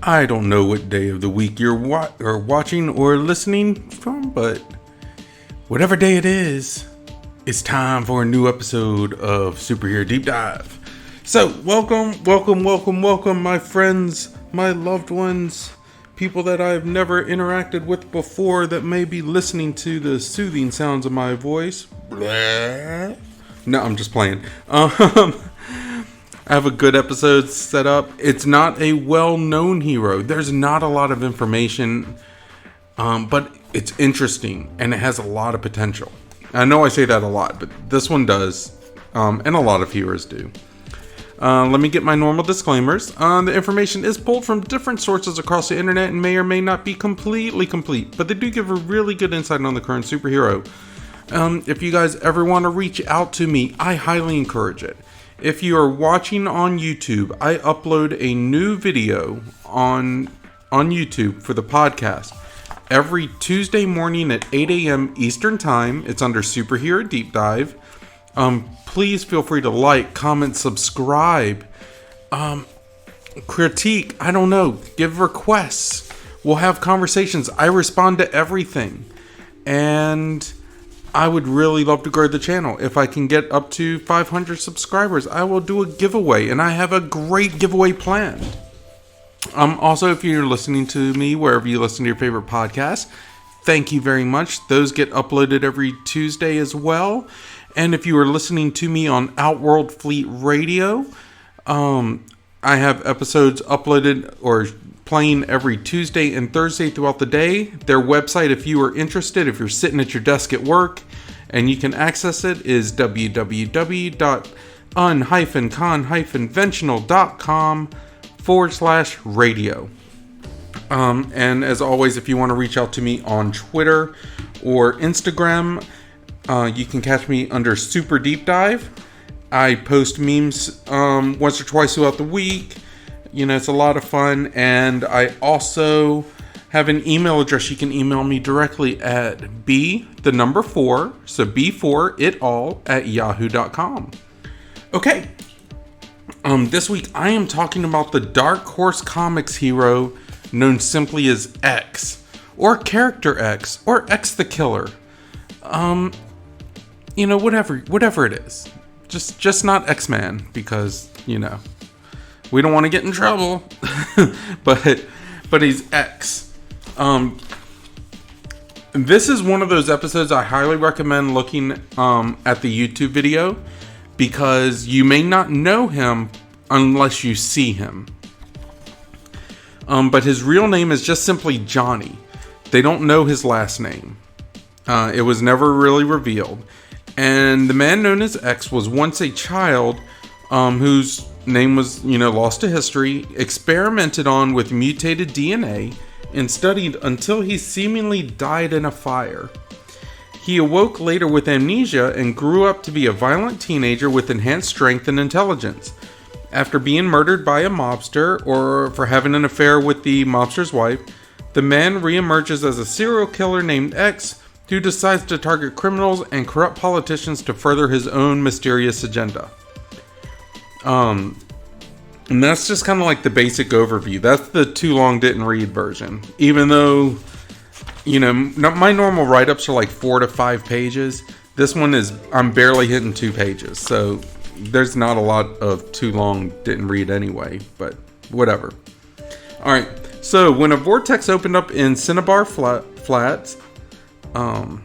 I don't know what day of the week you're watching or listening from, but whatever day it is, it's time for a new episode of Superhero Deep Dive. So, welcome, my friends, my loved ones, people that I've never interacted with before that may be listening to the soothing sounds of my voice. Blah. No, I'm just playing. I have a good episode set up. It's not a well-known hero. There's not a lot of information, but it's interesting and it has a lot of potential. I know I say that a lot, but this one does, and a lot of heroes do. Let me get my normal disclaimers. The information is pulled from different sources across the internet and may or may not be completely complete, but they do give a really good insight on the current superhero. If you guys ever want to reach out to me, I highly encourage it. If you are watching on YouTube, I upload a new video on YouTube for the podcast every Tuesday morning at 8 a.m. Eastern Time. It's under Superhero Deep Dive. Please feel free to like, comment, subscribe, critique, I don't know, give requests. We'll have conversations. I respond to everything. And I would really love to grow the channel. If I can get up to 500 subscribers, I will do a giveaway, and I have a great giveaway planned. Also, if you're listening to me wherever you listen to your favorite podcast, thank you very much. Those get uploaded every Tuesday as well. And if you are listening to me on Outworld Fleet Radio, I have episodes uploaded or playing every Tuesday and Thursday throughout the day. Their website, if you are interested, if you're sitting at your desk at work and you can access it, is www.un-conventional.com/radio. And as always, if you want to reach out to me on Twitter or Instagram, you can catch me under Super Deep Dive. I post memes once or twice throughout the week. You know, it's a lot of fun. And I also have an email address. You can email me directly at B4, so B4itall@yahoo.com. Okay. This week I am talking about the Dark Horse Comics hero known simply as X, or Character X, or X the Killer. You know, whatever it is. Just not X-Man, because, you know, we don't want to get in trouble. but he's X. This is one of those episodes I highly recommend looking at the YouTube video, because you may not know him unless you see him. But his real name is just simply Johnny. They don't know his last name. It was never really revealed. And the man known as X was once a child whose name was, lost to history, experimented on with mutated DNA, and studied until he seemingly died in a fire. He awoke later with amnesia and grew up to be a violent teenager with enhanced strength and intelligence. After being murdered by a mobster, or for having an affair with the mobster's wife, the man reemerges as a serial killer named X, who decides to target criminals and corrupt politicians to further his own mysterious agenda. And that's just kind of like the basic overview. That's the too long didn't read version. Even though, my normal write-ups are like 4 to 5 pages. This one I'm barely hitting 2 pages. So there's not a lot of too long didn't read anyway, but whatever. All right. So when a vortex opened up in Cinnabar Flats, I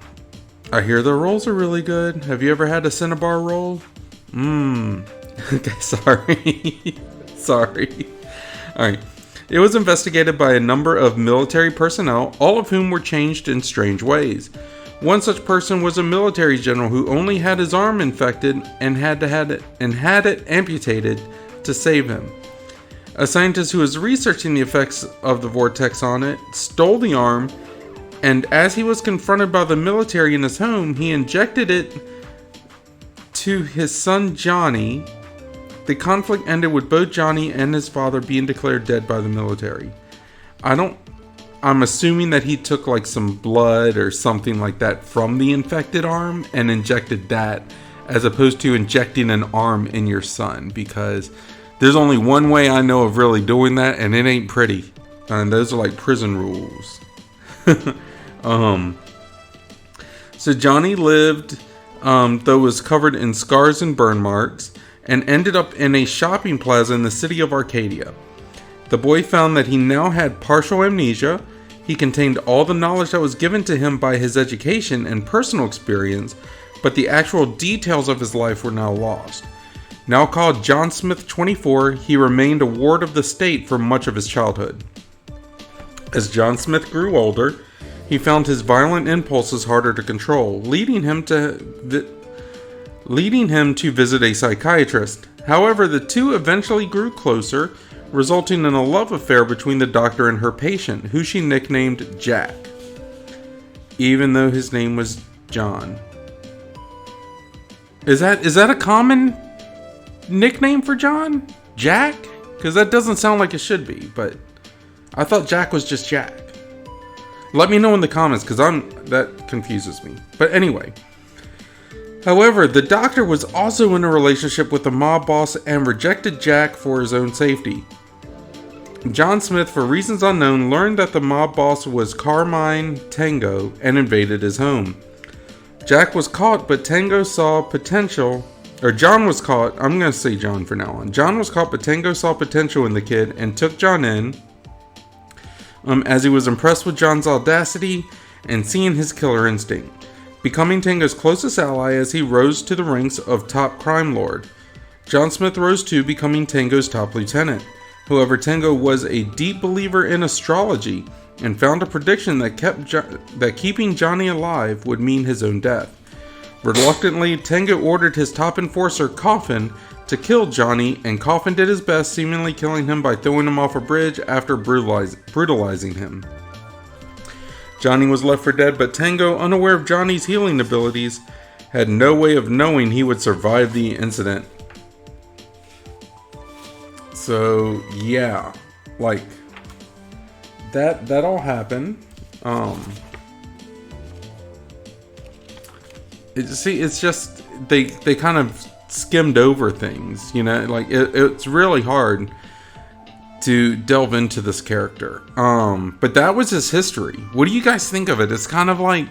hear the rolls are really good. Have you ever had a Cinnabar roll? Okay, sorry. Sorry. Alright. It was investigated by a number of military personnel, all of whom were changed in strange ways. One such person was a military general who only had his arm infected and had it amputated to save him. A scientist who was researching the effects of the vortex on it stole the arm, and as he was confronted by the military in his home, he injected it to his son Johnny. The conflict ended with both Johnny and his father being declared dead by the military. I'm assuming that he took like some blood or something like that from the infected arm and injected that, as opposed to injecting an arm in your son, because there's only one way I know of really doing that, and it ain't pretty. And those are like prison rules. So Johnny lived, though was covered in scars and burn marks, and ended up in a shopping plaza in the city of Arcadia. The boy found that he now had partial amnesia. He contained all the knowledge that was given to him by his education and personal experience, but the actual details of his life were now lost. Now called John Smith 24, he remained a ward of the state for much of his childhood. As John Smith grew older, he found his violent impulses harder to control, leading him to visit a psychiatrist. However, the two eventually grew closer, resulting in a love affair between the doctor and her patient, who she nicknamed Jack, even though his name was John. Is that a common nickname for John? Jack? Because that doesn't sound like it should be, but I thought Jack was just Jack. Let me know in the comments, because that confuses me. But anyway. However, the doctor was also in a relationship with the mob boss and rejected Jack for his own safety. John Smith, for reasons unknown, learned that the mob boss was Carmine Tango and invaded his home. Jack was caught, but Tango saw potential. Or John was caught. I'm going to say John for now on. John was caught, but Tango saw potential in the kid and took John in. As he was impressed with John's audacity and seeing his killer instinct, becoming Tango's closest ally as he rose to the ranks of top crime lord. John Smith rose too, becoming Tango's top lieutenant. However, Tango was a deep believer in astrology and found a prediction that keeping Johnny alive would mean his own death. Reluctantly, Tango ordered his top enforcer, Coffin, to kill Johnny, and Coffin did his best, seemingly killing him by throwing him off a bridge after brutalizing him. Johnny was left for dead, but Tango, unaware of Johnny's healing abilities, had no way of knowing he would survive the incident. So, yeah, like, that all happened. It's just, they kind of skimmed over things, you know, like it's really hard to delve into this character. But that was his history. What do you guys think of it? It's kind of like,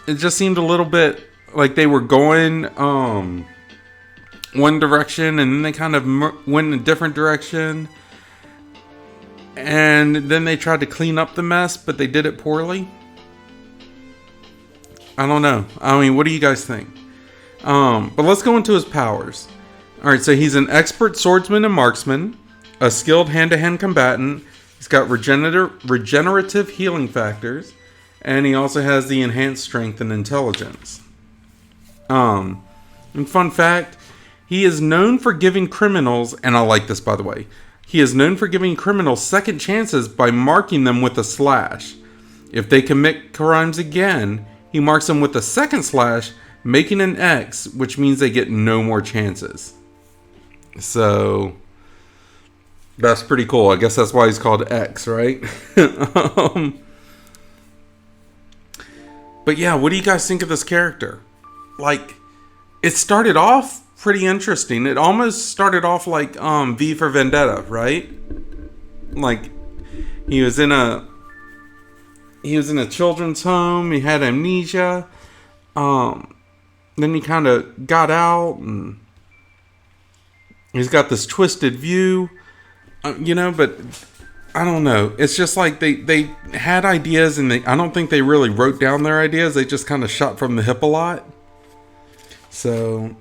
it just seemed a little bit like they were going one direction and then they kind of went in a different direction, and then they tried to clean up the mess, but they did it poorly. I don't know. I mean, what do you guys think? But let's go into his powers. Alright, so he's an expert swordsman and marksman, a skilled hand-to-hand combatant. He's got regenerative healing factors, and he also has the enhanced strength and intelligence. And fun fact, he is known for giving criminals, and I like this by the way, he is known for giving criminals second chances by marking them with a slash. If they commit crimes again, he marks them with a second slash, making an X, which means they get no more chances. So, that's pretty cool. I guess that's why he's called X, right? But yeah, what do you guys think of this character? Like, it started off pretty interesting. It almost started off like V for Vendetta, right? Like, he was in a children's home. He had amnesia. Then he kind of got out, and he's got this twisted view, you know. But I don't know. It's just like they had ideas, and I don't think they really wrote down their ideas. They just kind of shot from the hip a lot. So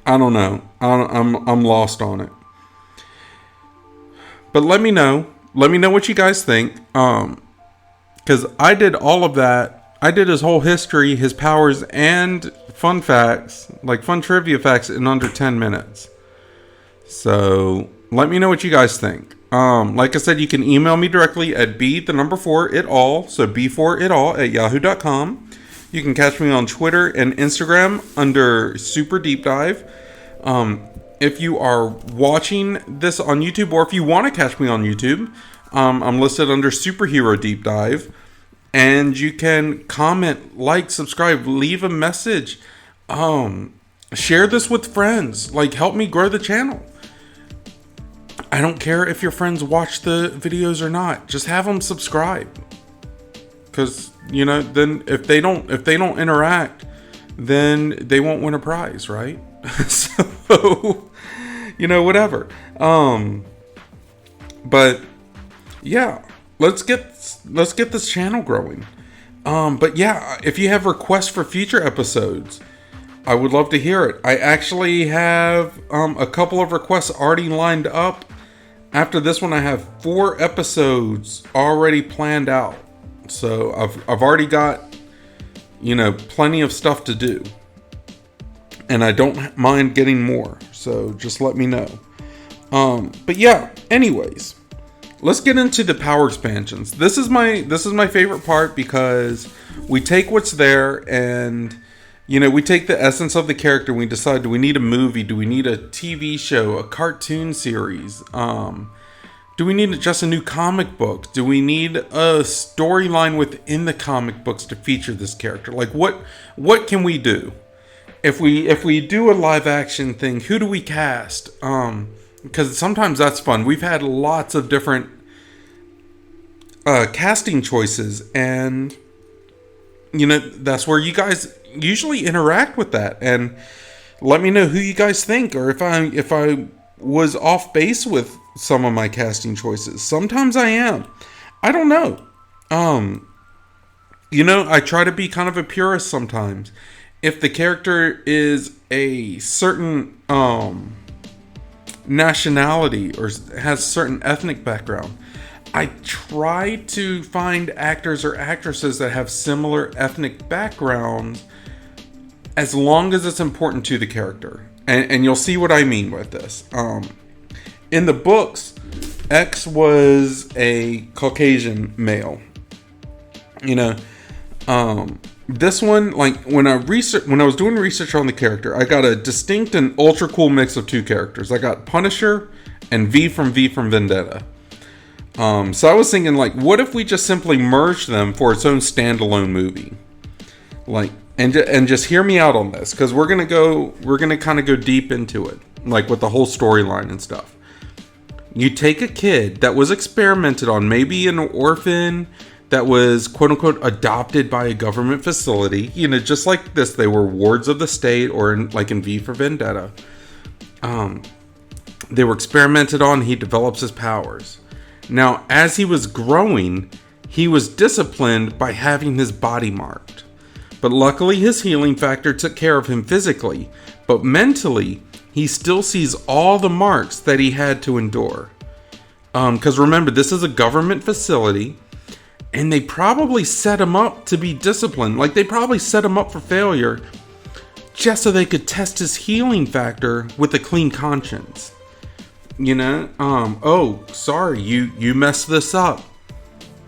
I don't know. I'm lost on it. But let me know. Let me know what you guys think. Because I did all of that. I did his whole history, his powers, and fun facts, like fun trivia facts, in under 10 minutes. So let me know what you guys think. Like I said, you can email me directly at b4itall, so b4itall at yahoo.com. You can catch me on Twitter and Instagram under superdeepdive. If you are watching this on YouTube, or if you want to catch me on YouTube, I'm listed under superherodeepdive. And you can comment, like, subscribe, leave a message. Share this with friends. Like, help me grow the channel. I don't care if your friends watch the videos or not. Just have them subscribe. Because, you know, then if they don't interact, then they won't win a prize, right? So, you know, whatever. But yeah, let's get this channel growing. But yeah, if you have requests for future episodes, I would love to hear it. I actually have a couple of requests already lined up. After this one, I have 4 episodes already planned out. So I've already got, you know, plenty of stuff to do. And I don't mind getting more. So just let me know. But yeah, anyways, let's get into the power expansions. This is my favorite part, because we take what's there and, you know, we take the essence of the character and we decide, do we need a movie? Do we need a TV show, a cartoon series? Do we need just a new comic book? Do we need a storyline within the comic books to feature this character? Like, what can we do? If we do a live action thing, who do we cast? Because sometimes that's fun. We've had lots of different casting choices, and you know, that's where you guys usually interact with that and let me know who you guys think, or if I was off base with some of my casting choices. Sometimes I am. I don't know. You know, I try to be kind of a purist sometimes. If the character is a certain nationality or has certain ethnic background, I try to find actors or actresses that have similar ethnic backgrounds, as long as it's important to the character. And you'll see what I mean with this. In the books, X was a Caucasian male. You know, this one, like when I was doing research on the character, I got a distinct and ultra cool mix of 2 characters. I got Punisher and V from Vendetta. So I was thinking, like, what if we just simply merged them for its own standalone movie? Like, and just hear me out on this, because we're gonna kind of go deep into it, like with the whole storyline and stuff. You take a kid that was experimented on, maybe an orphan that was quote unquote adopted by a government facility, you know, just like this, they were wards of the state, or like in V for Vendetta. They were experimented on, he develops his powers. Now, as he was growing, he was disciplined by having his body marked. But luckily, his healing factor took care of him physically. But mentally, he still sees all the marks that he had to endure. Because remember, this is a government facility, and they probably set him up to be disciplined. Like, they probably set him up for failure just so they could test his healing factor with a clean conscience. You know, oh, sorry, you messed this up.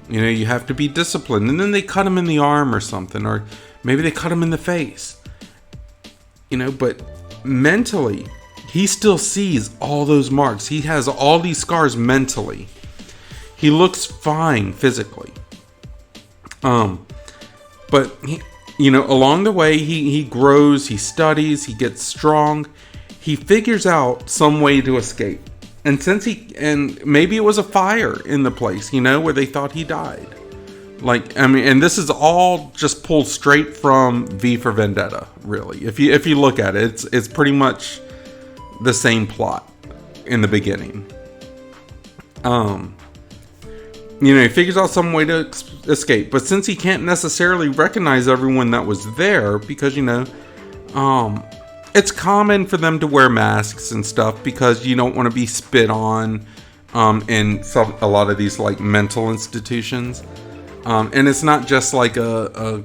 You know, you have to be disciplined. And then they cut him in the arm or something, or maybe they cut him in the face. You know, but mentally, he still sees all those marks. He has all these scars mentally. He looks fine physically. But he, you know, along the way, he grows, he studies, he gets strong. He figures out some way to escape. And maybe it was a fire in the place, you know, where they thought he died. Like, I mean, and this is all just pulled straight from V for Vendetta, really. If you look at it, it's pretty much the same plot in the beginning. You know, he figures out some way to escape, but since he can't necessarily recognize everyone that was there, because, you know, it's common for them to wear masks and stuff because you don't want to be spit on in a lot of these like mental institutions. And it's not just like a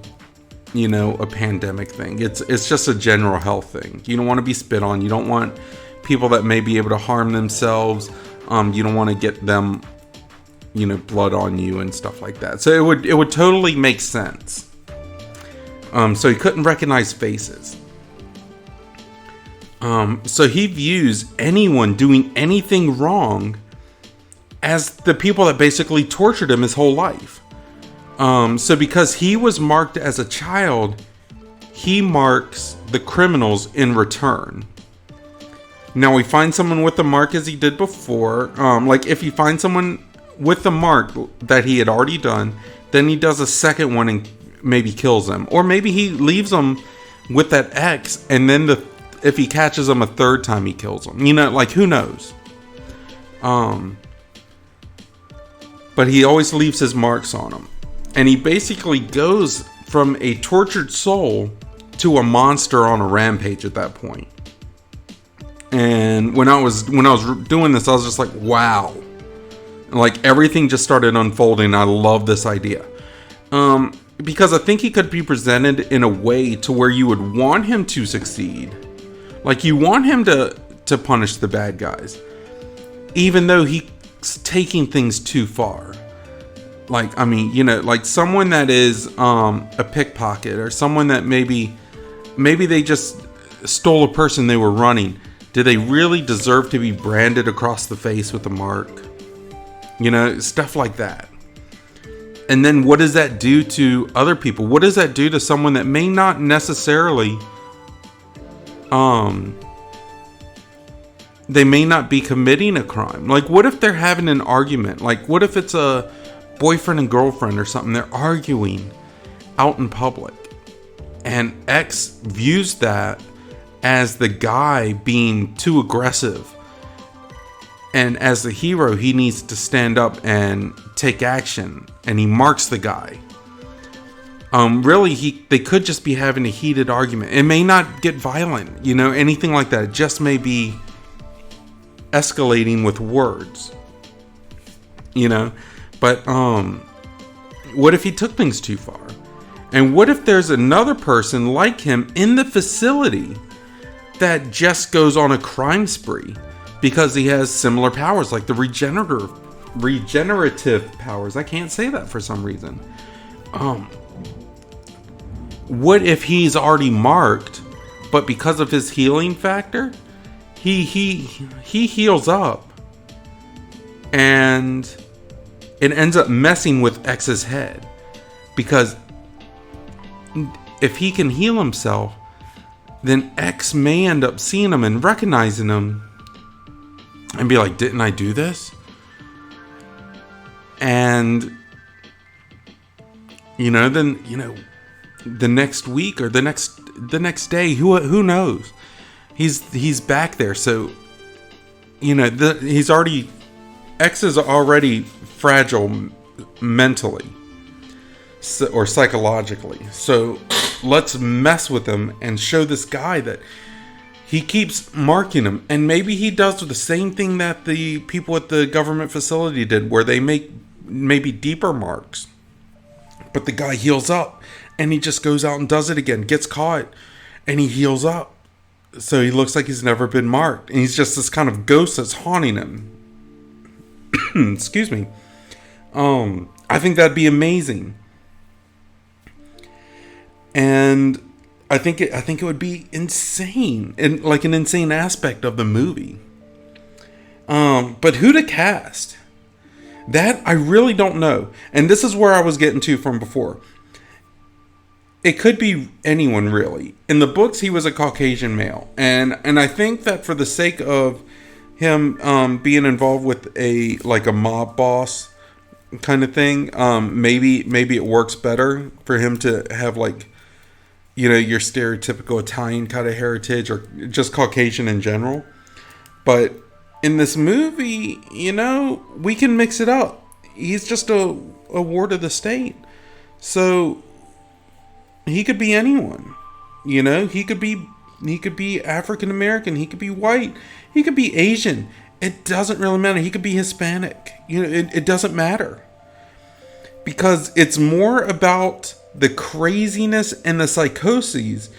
pandemic thing. It's just a general health thing. You don't want to be spit on. You don't want people that may be able to harm themselves. You don't want to get them, you know, blood on you and stuff like that. So it would totally make sense. So he couldn't recognize faces. So he views anyone doing anything wrong as the people that basically tortured him his whole life. So because he was marked as a child, he marks the criminals in return. Now we find someone with the mark as he did before. Like if he finds someone with the mark that he had already done, then he does a second one and maybe kills them. Or maybe he leaves them with that X, and then if he catches them a third time, he kills them. You know, like, who knows? But he always leaves his marks on them. And he basically goes from a tortured soul to a monster on a rampage at that point. And when I was doing this, I was just like, wow. Like, everything just started unfolding. I love this idea. Because I think he could be presented in a way to where you would want him to succeed. Like, you want him to punish the bad guys, even though he's taking things too far. Like, I mean, you know, like someone that is a pickpocket, or someone that maybe they just stole a person they were running. Do they really deserve to be branded across the face with a mark? You know, stuff like that. And then what does that do to other people? What does that do to someone that may not necessarily, they may not be committing a crime? Like, what if they're having an argument? Like, what if it's a boyfriend and girlfriend or something? They're arguing out in public. And X views that as the guy being too aggressive. And as the hero, he needs to stand up and take action. And he marks the guy. Really, they could just be having a heated argument. It may not get violent, you know, anything like that. It just may be escalating with words, you know. But what if he took things too far? And what if there's another person like him in the facility that just goes on a crime spree because he has similar powers, like the regenerative powers? I can't say that for some reason. What if he's already marked, but because of his healing factor, he heals up, and it ends up messing with X's head, because if he can heal himself, then X may end up seeing him and recognizing him and be like, didn't I do this? And, you know, then, you know, the next week or the next day, who knows? He's back there. So, you know, X is already fragile mentally, or psychologically. So let's mess with him and show this guy that he keeps marking him. And maybe he does the same thing that the people at the government facility did, where they make maybe deeper marks. But the guy heals up, and he just goes out and does it again, gets caught, and he heals up. So he looks like he's never been marked. And he's just this kind of ghost that's haunting him. Excuse me. I think that'd be amazing. And I think it would be insane, and like an insane aspect of the movie. But who to cast? That I really don't know. And this is where I was getting to from before. It could be anyone, really. In the books, he was a Caucasian male, and I think that for the sake of him being involved with a mob boss kind of thing, maybe it works better for him to have, like, you know, your stereotypical Italian kind of heritage, or just Caucasian in general. But in this movie, you know, we can mix it up. He's just a ward of the state, so he could be anyone. You know, he could be African American, he could be white, he could be Asian. It doesn't really matter. He could be Hispanic. You know, it doesn't matter, because it's more about the craziness and the psychoses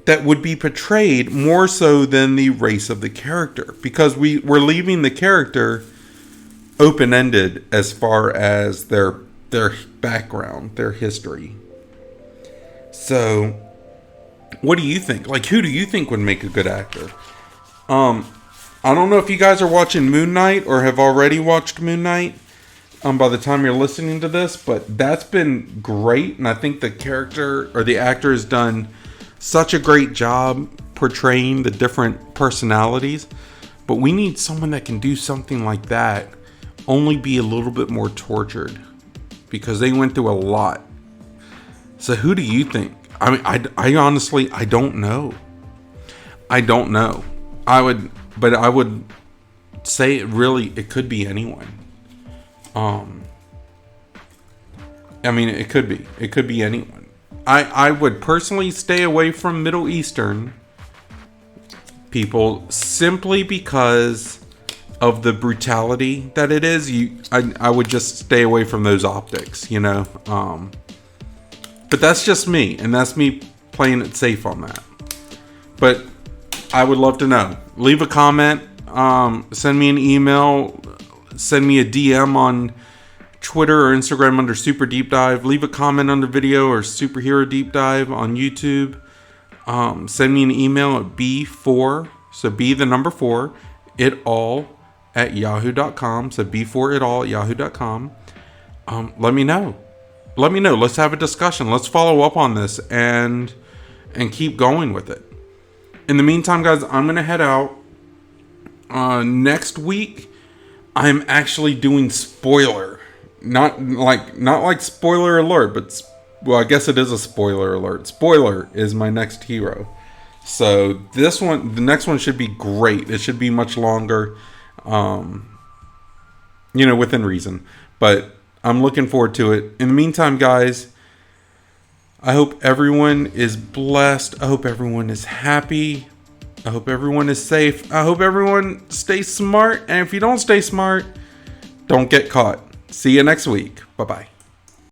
that would be portrayed more so than the race of the character, because we're leaving the character open-ended as far as their background, their history. So what do you think? Like, who do you think would make a good actor? I don't know if you guys are watching Moon Knight or have already watched Moon Knight by the time you're listening to this, but that's been great, and I think the character or the actor has done such a great job portraying the different personalities, but we need someone that can do something like that, only be a little bit more tortured, because they went through a lot. So who do you think? I mean, I honestly, I don't know. I don't know. I would say it could be anyone. I mean, it could be anyone. I would personally stay away from Middle Eastern people simply because of the brutality that it is. I would just stay away from those optics, you know. But that's just me, and that's me playing it safe on that. But I would love to know. Leave a comment, send me an email, send me a DM on Twitter or Instagram under Super Deep Dive. Leave a comment on the video or Superhero Deep Dive on YouTube. Send me an email at B4, so B the number 4, it all at yahoo.com. So B4 it all at yahoo.com. Let me know. Let's have a discussion. Let's follow up on this and keep going with it. In the meantime, guys, I'm going to head out. Next week, I'm actually doing spoiler. Not like spoiler alert, but well, I guess it is a spoiler alert. Spoiler is my next hero. So the next one should be great. It should be much longer, within reason. But I'm looking forward to it. In the meantime, guys, I hope everyone is blessed. I hope everyone is happy. I hope everyone is safe. I hope everyone stays smart. And if you don't stay smart, don't get caught. See you next week. Bye-bye.